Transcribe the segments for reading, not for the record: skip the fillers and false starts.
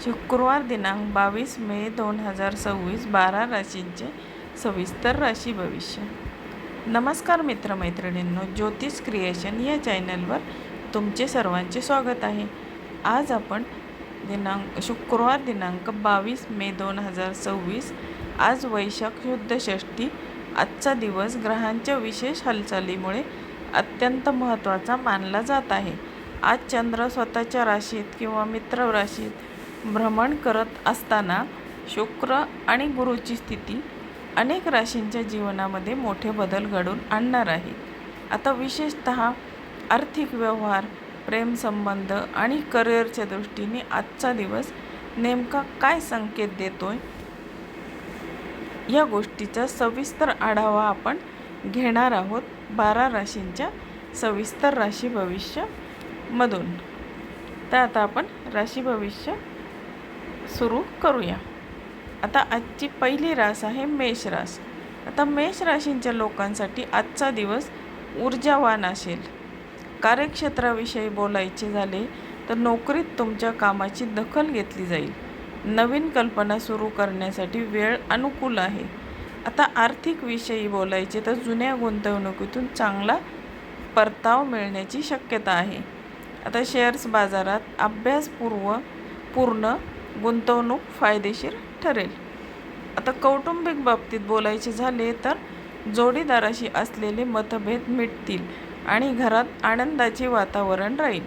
शुक्रवार दिनांक 22 मे 2026 12 राशींचे सविस्तर राशी भविष्य. नमस्कार मित्रमैत्रिणींनो, ज्योतिष क्रिएशन या चॅनलवर तुमचे सर्वांचे स्वागत आहे. आज आपण शुक्रवार दिनांक 22 मे 2026 आज वैशाख शुद्ध षष्ठी. आजचा दिवस ग्रहांच्या विशेष हालचालीमुळे अत्यंत महत्त्वाचा मानला जात आहे. आज चंद्र स्वतःच्या राशीत किंवा मित्र राशीत भ्रमण करत असताना शुक्र आणि गुरुची स्थिती अनेक राशींच्या जीवनामध्ये मोठे बदल घडवून आणणार आहे. आता विशेषतः आर्थिक व्यवहार, प्रेमसंबंध आणि करिअरच्या दृष्टीने आजचा दिवस नेमका काय संकेत देतोय या गोष्टीचा सविस्तर आढावा आपण घेणार आहोत 12 राशींच्या सविस्तर राशी भविष्यामधून. तर आता आपण राशी भविष्य सुरू करूया. आता आजची पहिली रास आहे मेष रास. आता मेष राशींच्या लोकांसाठी आजचा दिवस ऊर्जावान असेल. कार्यक्षेत्राविषयी बोलायचे झाले तर नोकरीत तुमच्या कामाची दखल घेतली जाईल. नवीन कल्पना सुरू करण्यासाठी वेळ अनुकूल आहे. आता आर्थिक विषयी बोलायचे तर जुन्या गुंतवणुकीतून चांगला परतावा मिळण्याची शक्यता आहे. आता शेअर्स बाजारात अभ्यासपूर्ण गुंतवणूक फायदेशीर ठरेल. आता कौटुंबिक बाबतीत बोलायचे झाले तर जोडीदाराशी असलेले मतभेद मिटतील आणि घरात आनंदाचे वातावरण राहील.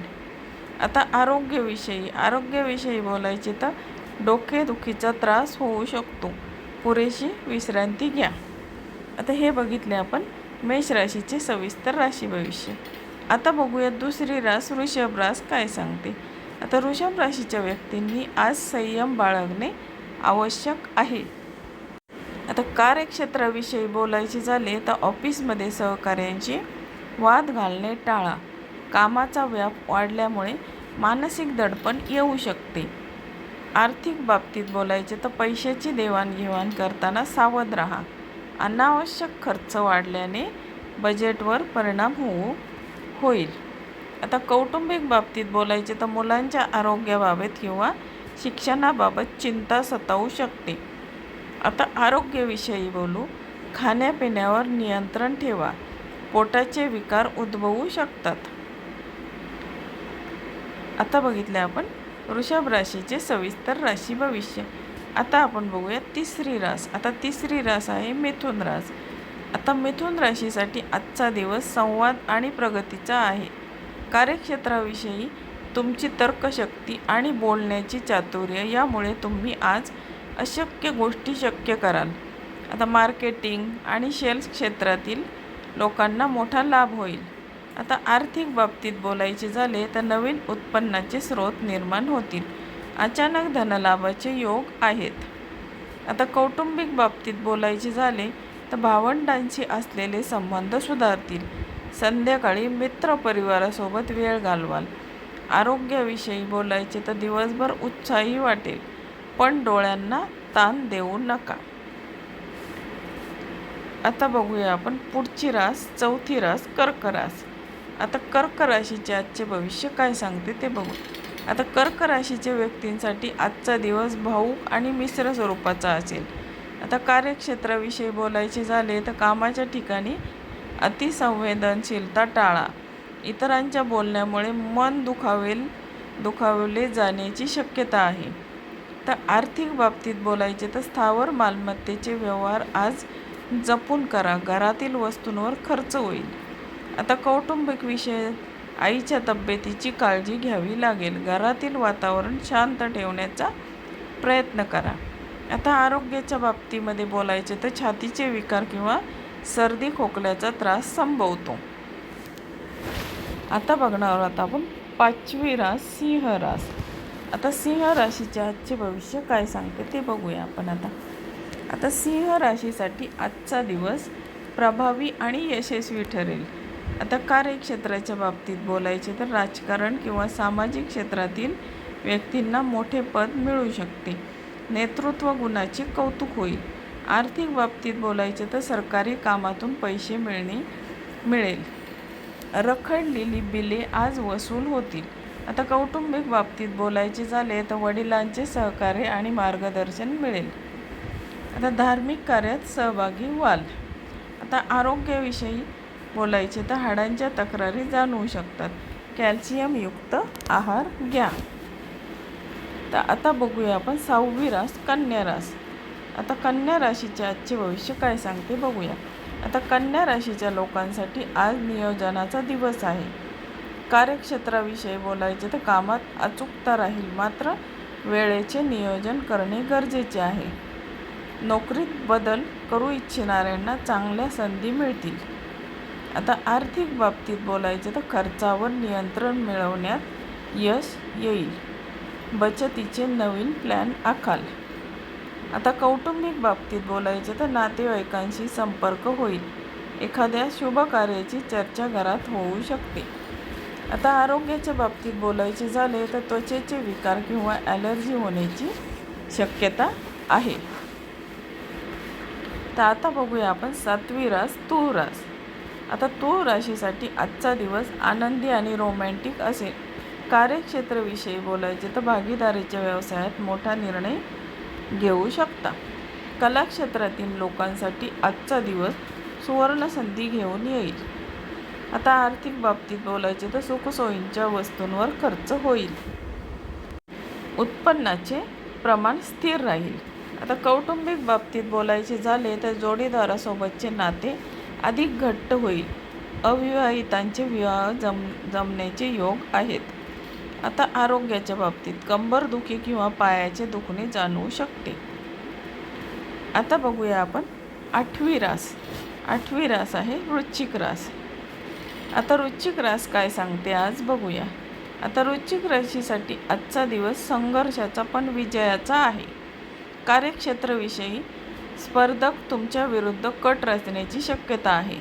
आता आरोग्याविषयी बोलायचे तर डोकेदुखीचा त्रास होऊ शकतो. पुरेशी विश्रांती घ्या. आता हे बघितले आपण मेष राशीचे सविस्तर राशी भविष्य. आता बघूया दुसरी रास वृषभ रास काय सांगते. आता वृषभ राशीच्या व्यक्तींनी आज संयम बाळगणे आवश्यक आहे. आता कार्यक्षेत्राविषयी बोलायचे झाले तर ऑफिसमध्ये सहकाऱ्यांशी वाद घालणे टाळा. कामाचा व्याप वाढल्यामुळे मानसिक दडपण येऊ शकते. आर्थिक बाबतीत बोलायचे तर पैशाची देवाणघेवाण करताना सावध राहा. अनावश्यक खर्च वाढल्याने बजेटवर परिणाम होईल. आता कौटुंबिक बाबतीत बोलायचे तर मुलांच्या आरोग्याबाबत किंवा शिक्षणाबाबत चिंता सतावू शकते. आता आरोग्याविषयी बोलू. खाण्यापिण्यावर नियंत्रण ठेवा. पोटाचे विकार उद्भवू शकतात. आता बघितले आपण वृषभ राशीचे सविस्तर राशी भविष्य. आता आपण बघूया तिसरी रास. आता तिसरी रास आहे मिथुन रास. आता मिथुन राशीसाठी आजचा दिवस संवाद आणि प्रगतीचा आहे. कार्यक्षेत्राविषयी तुमची तर्कशक्ती आणि बोलण्याची चातुर्य यामुळे तुम्ही आज अशक्य गोष्टी शक्य कराल. आता मार्केटिंग आणि सेल्स क्षेत्रातील लोकांना मोठा लाभ होईल. आता आर्थिक बाबतीत बोलायचे झाले तर नवीन उत्पन्नाचे स्रोत निर्माण होतील. अचानक धनलाभाचे योग आहेत. आता कौटुंबिक बाबतीत बोलायचे झाले तर भावंडांशी असलेले संबंध सुधारतील. संध्याकाळी मित्रपरिवारासोबत वेळ घालवाल. आरोग्याविषयी बोलायचे तर दिवसभर उत्साही वाटेल, पण डोळ्यांना ताण देऊ नका. आता बघूया आपण पुढची रास, चौथी रास कर्क रास. आता कर्क राशीचे आजचे भविष्य काय सांगते ते बघू. आता कर्क राशीच्या व्यक्तींसाठी आजचा दिवस भावूक आणि मिश्र स्वरूपाचा असेल. आता कार्यक्षेत्राविषयी बोलायचे झाले तर कामाच्या ठिकाणी अतिसंवेदनशीलता टाळा. इतरांच्या बोलण्यामुळे मन दुखावले जाण्याची शक्यता आहे. तर आर्थिक बाबतीत बोलायचे तर स्थावर मालमत्तेचे व्यवहार आज जपून करा. घरातील वस्तूंवर खर्च होईल. आता कौटुंबिक विषय आईच्या तब्येतीची काळजी घ्यावी लागेल. घरातील वातावरण शांत ठेवण्याचा प्रयत्न करा. आता आरोग्याच्या बाबतीमध्ये बोलायचे तर छातीचे विकार किंवा सर्दी खोकल्याचा त्रास संभवतो. आता बघणार आहोत आपण पाचवी रास सिंह रास. आता सिंह राशीचे आजचे भविष्य काय सांगते ते बघूया आपण. आता सिंह राशीसाठी आजचा दिवस प्रभावी आणि यशस्वी ठरेल. आता कार्यक्षेत्राच्या बाबतीत बोलायचे तर राजकारण किंवा सामाजिक क्षेत्रातील व्यक्तींना मोठे पद मिळू शकते. नेतृत्व गुणाचे कौतुक होईल. आर्थिक बाबतीत बोलायचे तर सरकारी कामातून पैसे मिळेल. रखडलेली बिले आज वसूल होतील. आता कौटुंबिक बाबतीत बोलायचे झाले तर वडिलांचे सहकार्य आणि मार्गदर्शन मिळेल. आता धार्मिक कार्यात सहभागी व्हाल. आता आरोग्याविषयी बोलायचे तर हाडांच्या तक्रारी जाणवू शकतात. कॅल्शियमयुक्त आहार घ्या. तर आता बघूया आपण 6वी रास कन्या रास. आता कन्या राशीचे आजचे भविष्य काय सांगते बघूया. आता कन्या राशीच्या लोकांसाठी आज नियोजनाचा दिवस आहे. कार्यक्षेत्राविषयी बोलायचे तर कामात अचूकता राहील, मात्र वेळेचे नियोजन करणे गरजेचे आहे. नोकरीत बदल करू इच्छिणाऱ्यांना चांगल्या संधी मिळतील. आता आर्थिक बाबतीत बोलायचे तर खर्चावर नियंत्रण मिळवण्यात यश येईल. बचतीचे नवीन प्लॅन आखाल. आता कौटुंबिक बाबतीत बोलायचे तर नातेवाईकांशी संपर्क होईल. एखाद्या शुभ कार्याची चर्चा घरात होऊ शकते. आता आरोग्याच्या बाबतीत बोलायचे झाले तर त्वचेचे विकार किंवा ॲलर्जी होण्याची शक्यता आहे. तर आता बघूया आपण 7वी रास तूळ रास. आता तूळ राशीसाठी आजचा दिवस आनंदी आणि रोमॅन्टिक असेल. कार्यक्षेत्राविषयी बोलायचे तर भागीदारीच्या व्यवसायात मोठा निर्णय घेऊ शकता. कलाक्षेत्रातील लोकांसाठी आजचा दिवस सुवर्ण संधी घेऊन येईल. आता आर्थिक बाबतीत बोलायचे तर सुखसोयींच्या वस्तूंवर खर्च होईल. उत्पन्नाचे प्रमाण स्थिर राहील. आता कौटुंबिक बाबतीत बोलायचे झाले तर जोडीदारासोबतचे नाते अधिक घट्ट होईल. अविवाहितांचे विवाह जमण्याचे योग आहेत. आता आरोग्याच्या बाबतीत कंबरदुखी किंवा पायाचे दुखणे जाणवू शकते. आता बघूया आपण 8वी रास. 8वी रास आहे वृश्चिक रास. आता वृश्चिक रास काय सांगते आज बघूया. आता वृश्चिक राशीसाठी आजचा दिवस संघर्षाचा पण विजयाचा आहे. कार्यक्षेत्राविषयी स्पर्धक तुमच्या विरुद्ध कट रचण्याची शक्यता आहे,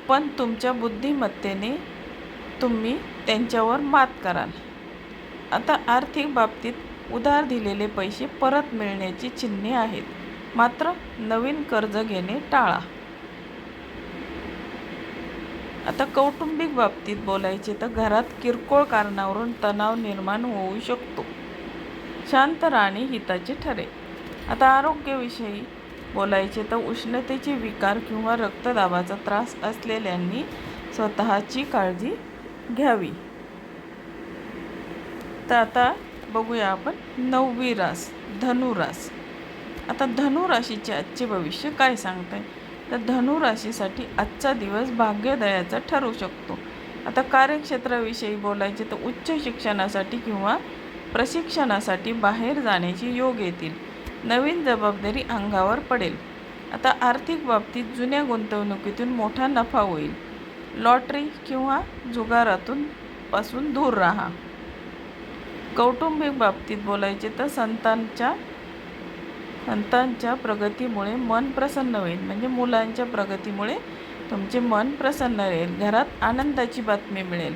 पण तुमच्या बुद्धिमत्तेने तुम्ही त्यांच्यावर मात कराल. आता आर्थिक बाबतीत उधार दिलेले पैसे परत मिळण्याची चिन्हे आहेत, मात्र नवीन कर्ज घेणे टाळा. आता कौटुंबिक बाबतीत बोलायचे तर घरात किरकोळ कारणावरून तणाव निर्माण होऊ शकतो. शांत राहणे हिताचे ठरेल. आता आरोग्याविषयी बोलायचे तर उष्णतेचे विकार किंवा रक्तदाबाचा त्रास असलेल्यांनी स्वतःची काळजी घ्यावी. तर आता बघूया आपण 9वी रास धनुरास. आता धनुराशीचे आजचे भविष्य काय सांगते. तर धनुराशीसाठी आजचा दिवस भाग्योदयाचा ठरू शकतो. आता कार्यक्षेत्राविषयी बोलायचे तर उच्च शिक्षणासाठी किंवा प्रशिक्षणासाठी बाहेर जाण्याचे योग येतील. नवीन जबाबदारी अंगावर पडेल. आता आर्थिक बाबतीत जुन्या गुंतवणुकीतून मोठा नफा होईल. लॉटरी किंवा जुगारातून पासून दूर राहा. कौटुंबिक बाबतीत बोलायचे तर संतांच्या प्रगतीमुळे मन प्रसन्न होईल. म्हणजे मुलांच्या प्रगतीमुळे तुमचे मन प्रसन्न राहील. घरात आनंदाची बातमी मिळेल.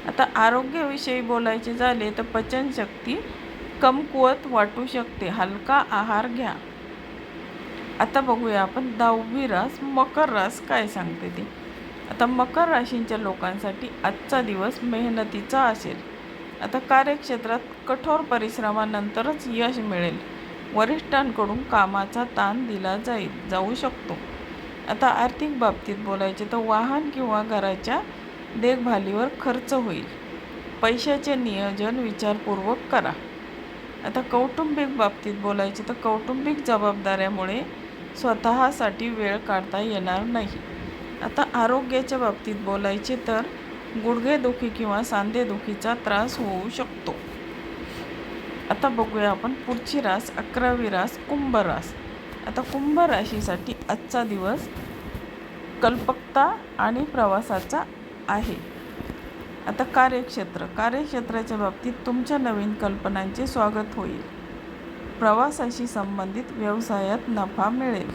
आता आरोग्याविषयी बोलायचे झाले तर पचनशक्ती कमकुवत वाटू शकते. हलका आहार घ्या. आता बघूया आपण 10वी रास मकर रास काय सांगते ते. आता मकर राशींच्या लोकांसाठी आजचा दिवस मेहनतीचा असेल. आता कार्यक्षेत्रात कठोर परिश्रमानंतरच यश मिळेल. वरिष्ठांकडून कामाचा ताण दिला जाऊ शकतो. आता आर्थिक बाबतीत बोलायचे तर वाहन किंवा घराच्या देखभालीवर खर्च होईल. पैशाचे नियोजन विचारपूर्वक करा. आता कौटुंबिक बाबतीत बोलायचे तर कौटुंबिक जबाबदाऱ्यामुळे स्वतःसाठी वेळ काढता येणार नाही. आता आरोग्याच्या बाबतीत बोलायचे तर गुडघेदुखी किंवा सांधेदुखीचा त्रास होऊ शकतो. आता बघूया आपण पुढची रास 11वी रास कुंभ रास. आता कुंभ राशीसाठी आजचा दिवस कल्पकता आणि प्रवासाचा आहे. आता कार्यक्षेत्राच्या बाबतीत तुमच्या नवीन कल्पनांचे स्वागत होईल. प्रवासाशी संबंधित व्यवसायात नफा मिळेल.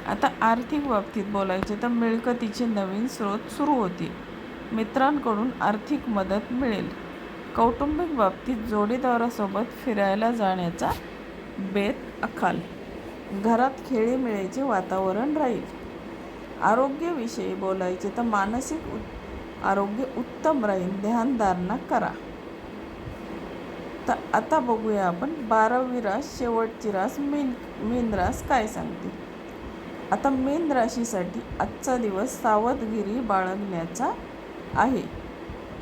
आता आर्थिक बाबतीत बोलायचे तर मिळकतीचे नवीन स्रोत सुरू होतील. मित्रांकडून आर्थिक मदत मिळेल. कौटुंबिक बाबतीत जोडीदारासोबत फिरायला जाण्याचा बेत आखाल. घरात खेळीमेळीचे वातावरण राहील. आरोग्याविषयी बोलायचे तर मानसिक आरोग्य उत्तम राहील, ध्यानधारणा करा. तर आता बघूया आपण 12वी रास, शेवटची रास मीन रास काय सांगते. आता मीन राशीसाठी आजचा दिवस सावधगिरी बाळगण्याचा आहे.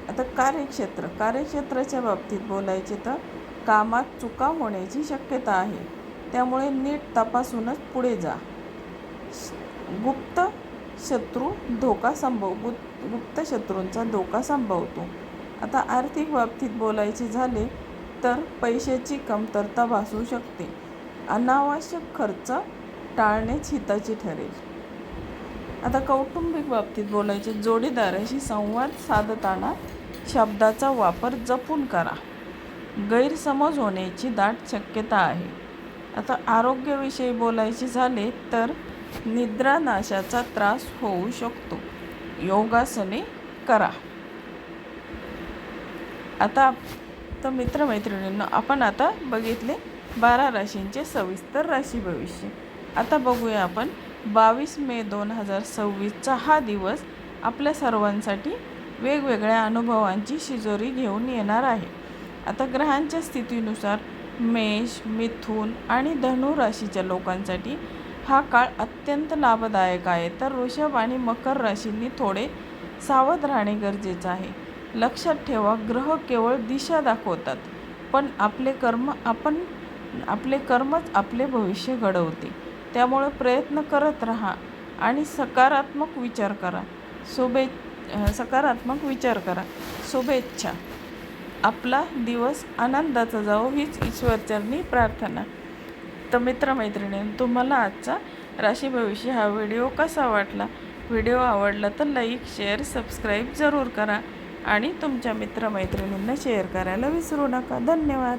आता कार्यक्षेत्राच्या बाबतीत बोलायचे तर कामात चुका होण्याची शक्यता आहे, त्यामुळे नीट तपासूनच पुढे जा. गुप्त शत्रूंचा धोका संभवतो. आता आर्थिक बाबतीत बोलायचे झाले तर पैशाची कमतरता भासू शकते. अनावश्यक खर्च टाळणेच हिताचे ठरेल. आता कौटुंबिक बाबतीत बोलायचे, जोडीदाराशी संवाद साधताना शब्दाचा वापर जपून करा. गैरसमज होण्याची दाट शक्यता आहे. आता आरोग्याविषयी बोलायचे झाले तर निद्रानाशाचा त्रास होऊ शकतो. योगासने करा. आता तर मित्रमैत्रिणींनो, आपण आता बघितले 12 राशींचे सविस्तर राशी भविष्य. आता बघूया आपण 22 मे 2026चा हा दिवस आपल्या सर्वांसाठी वेगवेगळ्या अनुभवांची शिजोरी घेऊन येणार आहे. आता ग्रहांच्या स्थितीनुसार मेष, मिथुन आणि धनु राशीच्या लोकांसाठी हा काळ अत्यंत लाभदायक आहे, तर वृषभ आणि मकर राशींनी थोडे सावध राहणे गरजेचे आहे. लक्षात ठेवा, ग्रह केवळ दिशा दाखवतात, पण आपले कर्मच आपले भविष्य घडवते. त्यामुळे प्रयत्न करत राहा आणि सकारात्मक विचार करा. शुभेच्छा. आपला दिवस आनंदाचा जावो हीच ईश्वरचरणी प्रार्थना. तर मित्रमैत्रिणींनो, तुम्हाला आजचा राशी भविष्य हा व्हिडिओ कसा वाटला? व्हिडिओ आवडला तर लाईक, शेअर, सबस्क्राईब जरूर करा आणि तुमच्या मित्रमैत्रिणींना शेअर करायला विसरू नका. धन्यवाद.